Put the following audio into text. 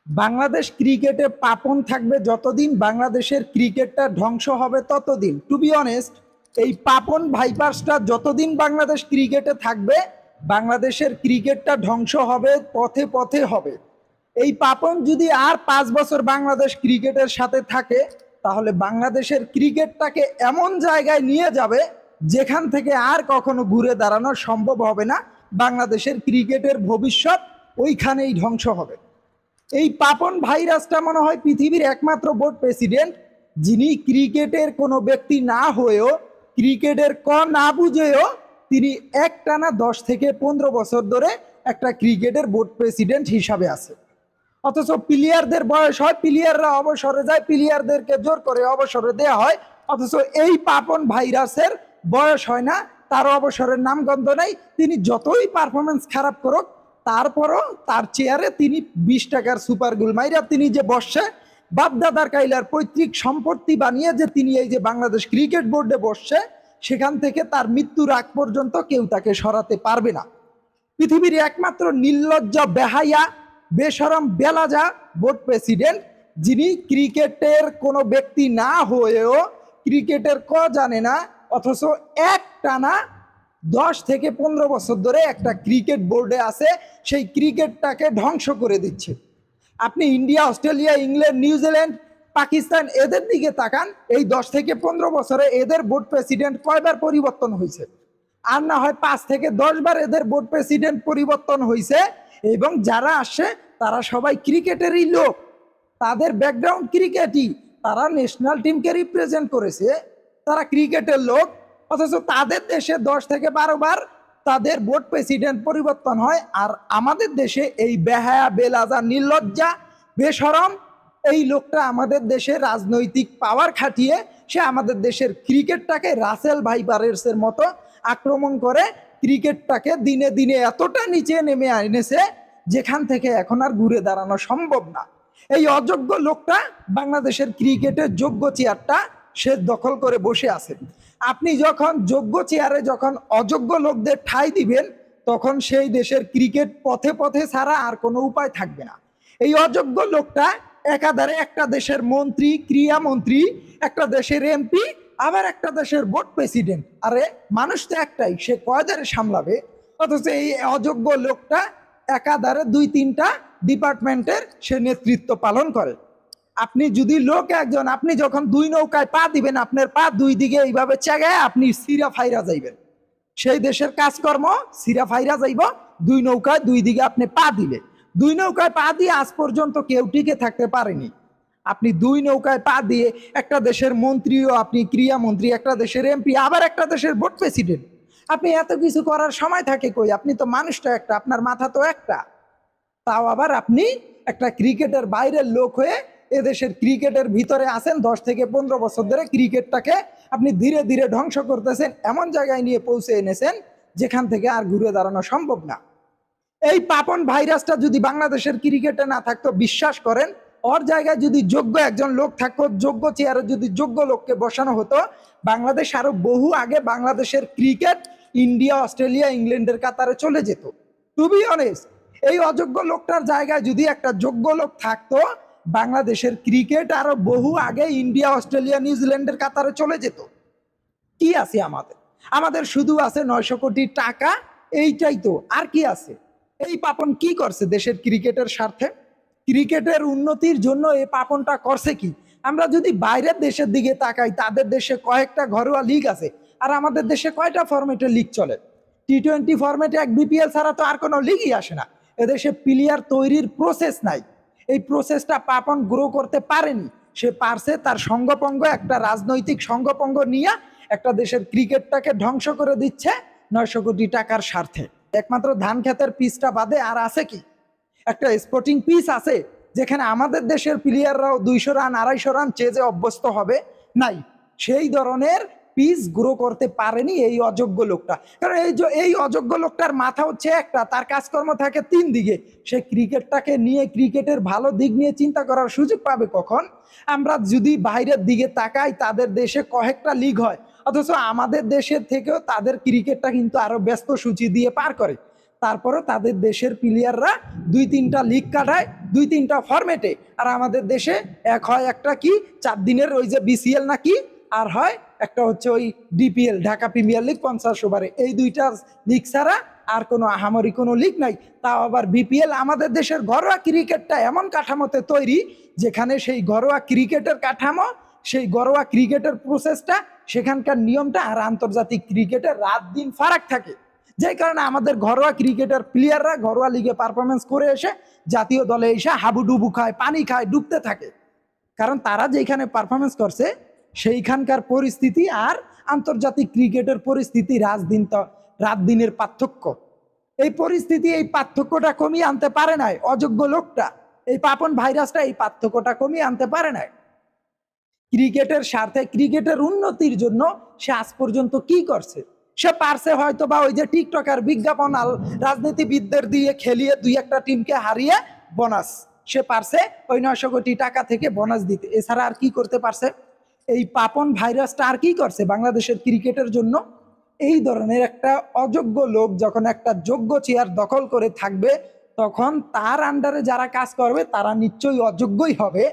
বাংলাদেশ ক্রিকেটে পাপন থাকবে যতদিন, বাংলাদেশের ক্রিকেটটা ধ্বংস হবে ততদিন। টু বি অনেস্ট, এই পাপন ভাইপার্সটা যতদিন বাংলাদেশ ক্রিকেটে থাকবে, বাংলাদেশের ক্রিকেটটা ধ্বংস হবে, পথে পথে হবে। এই পাপন যদি আর 5 বছর বাংলাদেশ ক্রিকেটের সাথে থাকে, তাহলে বাংলাদেশের ক্রিকেটটাকে এমন জায়গায় নিয়ে যাবে যেখান থেকে আর কখনো ঘুরে দাঁড়ানো সম্ভব হবে না। বাংলাদেশের ক্রিকেটের ভবিষ্যৎ ওইখানেই ধ্বংস হবে। এই পাপন ভাইরাসটা মনে হয় পৃথিবীর একমাত্র বোর্ড প্রেসিডেন্ট যিনি ক্রিকেটের কোনো ব্যক্তি না হয়েও, ক্রিকেটের না বুঝেও তিনি একটানা 10 থেকে 15 বছর ধরে একটা ক্রিকেটের বোর্ড প্রেসিডেন্ট হিসাবে আছে। অথচ প্লেয়ারদের বয়স হয়, প্লেয়াররা অবসরে যায়, প্লেয়ারদেরকে জোর করে অবসরে দেওয়া হয়। অথচ এই পাপন ভাইরাসের বয়স হয় না, তার অবসরের নামগন্ধ নেই। তিনি যতই পারফরমেন্স খারাপ করুক, তারপরও তার চেয়ারে তিনি 20 টাকার সুপার গোল মাইরা তিনি যে বসছে, বাপদাদার কাইলার পৈতৃক সম্পত্তি বানিয়ে যে তিনি এই যে বাংলাদেশ ক্রিকেট বোর্ডে বসছে, সেখান থেকে তার মৃত্যুর আগ পর্যন্ত কেউ তাকে সরাতে পারবে না। পৃথিবীর একমাত্র নির্লজ্জ, বেহাইয়া, বেশরম, বেলাজা বোর্ড প্রেসিডেন্ট যিনি ক্রিকেটের কোনো ব্যক্তি না হয়েও ক্রিকেটের জানে না, অথচ একটানা 10 থেকে 15 বছর ধরে একটা ক্রিকেট বোর্ডে আছে, সেই ক্রিকেটটাকে ধ্বংস করে দিচ্ছে। আপনি India, Australia, England, New Zealand, Pakistan এদের দিকে তাকান, এই 10 থেকে 15 বছরে এদের বোর্ড প্রেসিডেন্ট কয়বার পরিবর্তন হয়েছে? আর না হয় 5 থেকে 10 বার এদের বোর্ড প্রেসিডেন্ট পরিবর্তন হয়েছে। এবং যারা আসে তারা সবাই ক্রিকেটেরই লোক, তাদের ব্যাকগ্রাউন্ড ক্রিকেটই, তারা ন্যাশনাল টিমকে রিপ্রেজেন্ট করেছে, তারা ক্রিকেটের লোক। অথচ তাদের দেশে 10 থেকে 12 বার তাদের বোর্ড প্রেসিডেন্ট পরিবর্তন হয়। আর আমাদের দেশে এই বেহায়া, বেলাজা, নির্লজ্জা, বেশরম এই লোকটা আমাদের দেশে রাজনৈতিক পাওয়ার খাটিয়ে সে আমাদের দেশের ক্রিকেটটাকে রাসেল ভাইপারের মতো আক্রমণ করে ক্রিকেটটাকে দিনে দিনে এতটা নিচে নেমে এনেছে যেখান থেকে এখন আর ঘুরে দাঁড়ানো সম্ভব না। এই অযোগ্য লোকটা বাংলাদেশের ক্রিকেটের যোগ্য চেয়ারটা সে দখল করে বসে আছে। আপনি যখন যোগ্য চেয়ারে যখন অযোগ্য লোকদের ঠাঁই দিবেন, তখন সেই দেশের ক্রিকেট পথে পথে ছাড়া আর কোনো উপায় থাকবে না। এই অযোগ্য লোকটা একাধারে একটা দেশের মন্ত্রী, ক্রীড়ামন্ত্রী, একটা দেশের এমপি, আবার একটা দেশের বোর্ড প্রেসিডেন্ট। আরে মানুষ তো একটাই, সে কয়দারে সামলাবে? অথচ এই অযোগ্য লোকটা একাধারে 2-3টা ডিপার্টমেন্টের সে নেতৃত্ব পালন করে। আপনি যদি লোক একজন, আপনি যখন 2 নৌকায় পা দিবেন, আপনার পা 2 দিকে এইভাবে চেগায় আপনি সিরা ফাইরা যাইবেন। সেই দেশের কাজকর্ম সিরা ফাইরা যাইব 2 নৌকায় 2 দিকে আপনি পা দিলে। 2 নৌকায় পা দিয়ে আজ পর্যন্ত কেউ টিকে থাকতে পারেনি। আপনি 2 নৌকায় পা দিয়ে একটা দেশের মন্ত্রীও, আপনি ক্রীড়ামন্ত্রী, একটা দেশের এমপি, আবার একটা দেশের বোর্ড প্রেসিডেন্ট। আপনি এত কিছু করার সময় থাকে কই? আপনি তো মানুষটা একটা, আপনার মাথা তো একটা। তাও আবার আপনি একটা ক্রিকেটের বাইরের লোক হয়ে এদেশের ক্রিকেটের ভিতরে আছেন। 10 থেকে 15 বছর ধরে ক্রিকেটটাকে আপনি ধীরে ধীরে ধ্বংস করতেছেন, এমন জায়গায় নিয়ে পৌঁছে এনেছেন যেখান থেকে আর ঘুরে দাঁড়ানো সম্ভব না। এই পাপন ভাইরাসটা যদি বাংলাদেশের ক্রিকেটে না থাকতো, বিশ্বাস করেন ওর জায়গায় যদি যোগ্য একজন লোক থাকতো, যোগ্য চেয়ারে যদি যোগ্য লোককে বসানো হতো, বাংলাদেশ আরো বহু আগে বাংলাদেশের ক্রিকেট ইন্ডিয়া, অস্ট্রেলিয়া, ইংল্যান্ডের কাতারে চলে যেত। টু বি অনেস্ট, এই অযোগ্য লোকটার জায়গায় যদি একটা যোগ্য লোক থাকতো, বাংলাদেশের ক্রিকেট আরো বহু আগে ইন্ডিয়া, অস্ট্রেলিয়া, নিউজিল্যান্ডের কাতারে চলে যেত। কি আছে আমাদের? আমাদের শুধু আছে 900 কোটি টাকা, এইটাই তো, আর কি আছে? এই পাপন কি করছে দেশের ক্রিকেটের স্বার্থে? ক্রিকেটের উন্নতির জন্য এই পাপনটা করছে কি? আমরা যদি বাইরের দেশের দিকে তাকাই, তাদের দেশে কয়েকটা ঘরোয়া লিগ আছে, আর আমাদের দেশে কয়টা ফরম্যাটের লিগ চলে? টি-20 ফরম্যাটে এক বিপিএল ছাড়া তো আর কোনো লিগই আসে না। এদেশে প্লেয়ার তৈরির প্রসেস নাই। এই প্রসেসটা পাপন গ্রো করতে পারেনি। সে পারছে তার সঙ্গপঙ্গ, একটা রাজনৈতিক সঙ্গপঙ্গ নিয়ে একটা দেশের ক্রিকেটটাকে ধ্বংস করে দিচ্ছে 900 কোটি টাকার স্বার্থে। একমাত্র ধান ক্ষেতের পিচটা বাদে আর আছে কি? একটা স্পোর্টিং পিচ আছে যেখানে আমাদের দেশের প্লেয়াররাও 200 রান, 250 রান চেজে অভ্যস্ত হবে? নাই। সেই ধরনের পিচ গ্রো করতে পারেনি এই অযোগ্য লোকটা। কারণ এই অযোগ্য লোকটার মাথা হচ্ছে একটা, তার কাজকর্ম থাকে 3 দিকে। সে ক্রিকেটটাকে নিয়ে, ক্রিকেটের ভালো দিক নিয়ে চিন্তা করার সুযোগ পাবে কখন? আমরা যদি বাইরের দিকে তাকাই, তাদের দেশে কয়েকটা লিগ হয়, অথচ আমাদের দেশের থেকেও তাদের ক্রিকেটটা কিন্তু আরো ব্যস্ত সূচি দিয়ে পার করে। তারপরও তাদের দেশের প্লেয়াররা 2-3টা লিগ কাটায় 2-3টা ফরম্যাটে, আর আমাদের দেশে এক হয় একটা কি 4 দিনের ওই যে বিসিএল নাকি, আর হয় একটা হচ্ছে ওই ডিপিএল ঢাকা প্রিমিয়ার লিগ 50 ওভারে, এই দুইটা লিগ ছাড়া আর কোনো আহামরি কোনো লিগ নাই। তাও আবার বিপিএল আমাদের দেশের ঘরোয়া ক্রিকেটটা এমন কাঠামোতে তৈরি যেখানে সেই ঘরোয়া ক্রিকেটের কাঠামো, সেই ঘরোয়া ক্রিকেটের প্রসেসটা, সেখানকার নিয়মটা আর আন্তর্জাতিক ক্রিকেটের রাত দিন ফারাক থাকে। যেই কারণে আমাদের ঘরোয়া ক্রিকেটের প্লেয়াররা ঘরোয়া লিগে পারফরমেন্স করে এসে জাতীয় দলে এসে হাবুডুবু খায়, পানি খায়, ডুবতে থাকে। কারণ তারা যেখানে পারফরমেন্স করছে সেইখানকার পরিস্থিতি আর আন্তর্জাতিক ক্রিকেটের পরিস্থিতি রাত দিনের পার্থক্য। এই পরিস্থিতি, এই পার্থক্যটা কমিয়ে আনতে পারে নাই অযোগ্য লোকটা, এই পাপন ভাইরাসটা এই পার্থক্যটা কমিয়ে আনতে পারে নাই। ক্রিকেটের স্বার্থে, ক্রিকেটের উন্নতির জন্য সে আজ পর্যন্ত কি করছে? সে পারছে হয়তো বা ওই যে টিকটকার বিজ্ঞাপন রাজনীতিবিদদের দিয়ে খেলিয়ে 2-1টা টিমকে হারিয়ে বোনাস, সে পারছে ওই 900 কোটি টাকা থেকে বোনাস দিতে, এছাড়া আর কি করতে পারছে? এই পাপন ভাইরাসটা আর কি করছে বাংলাদেশের ক্রিকেটের জন্য? এই ধরনের একটা অযোগ্য লোক যখন একটা যোগ্য চেয়ার দখল করে থাকবে, তখন তার আন্ডারে যারা কাজ করবে তারা নিশ্চয়ই অযোগ্যই হবে।